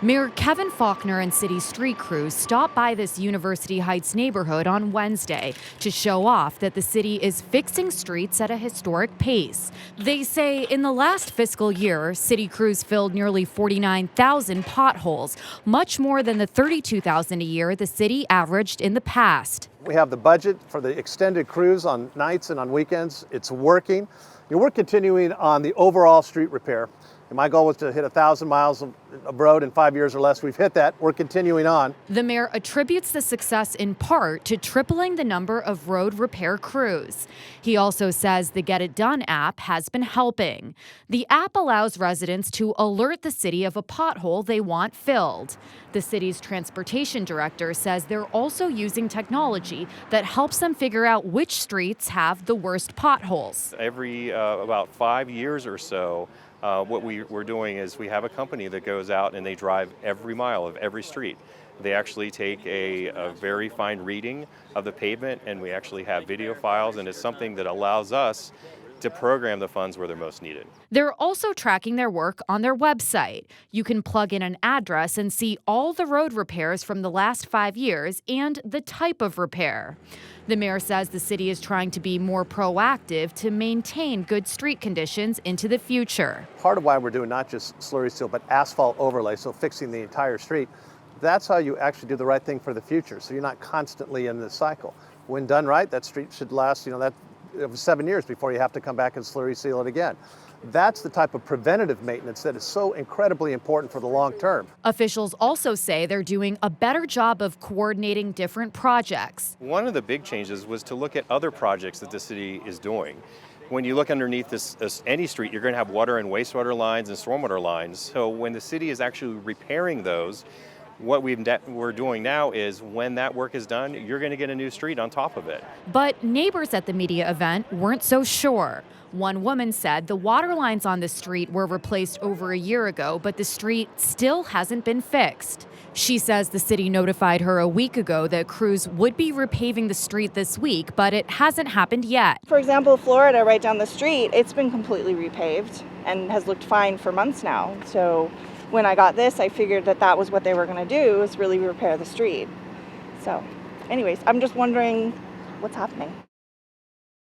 Mayor Kevin Faulconer and city street crews stopped by this University Heights neighborhood on Wednesday to show off that the city is fixing streets at a historic pace. They say in the last fiscal year, city crews filled nearly 49,000 potholes, much more than the 32,000 a year the city averaged in the past. We have the budget for the extended crews on nights and on weekends. It's working. We're continuing on the overall street repair. And my goal was to hit 1,000 miles of road in 5 years or less. We've hit that. We're continuing on. The mayor attributes the success in part to tripling the number of road repair crews. He also says the Get It Done app has been helping. The app allows residents to alert the city of a pothole they want filled. The city's transportation director says they're also using technology that helps them figure out which streets have the worst potholes. Every about 5 years or so, what we're doing is we have a company that goes out and they drive every mile of every street. They actually take a very fine reading of the pavement, and we actually have video files, and it's something that allows us to program the funds where they're most needed. They're also tracking their work on their website. You can plug in an address and see all the road repairs from the last 5 years and the type of repair. The mayor says the city is trying to be more proactive to maintain good street conditions into the future. Part of why we're doing not just slurry seal, but asphalt overlay, so fixing the entire street. That's how you actually do the right thing for the future, so you're not constantly in this cycle. When done right, that street should last, 7 years before you have to come back and slurry seal it again. That's the type of preventative maintenance that is so incredibly important for the long term. Officials also say they're doing a better job of coordinating different projects. One of the big changes was to look at other projects that the city is doing. When you look underneath any street, you're going to have water and wastewater lines and stormwater lines. So when the city is actually repairing those, what we're doing now is when that work is done, you're going to get a new street on top of it. But neighbors at the media event weren't so sure. One woman said the water lines on the street were replaced over a year ago, but the street still hasn't been fixed. She says the city notified her a week ago that crews would be repaving the street this week, but it hasn't happened yet. For example, Florida, right down the street, it's been completely repaved and has looked fine for months now. So when I got this, I figured that was what they were going to do, is really repair the street. So anyways, I'm just wondering what's happening.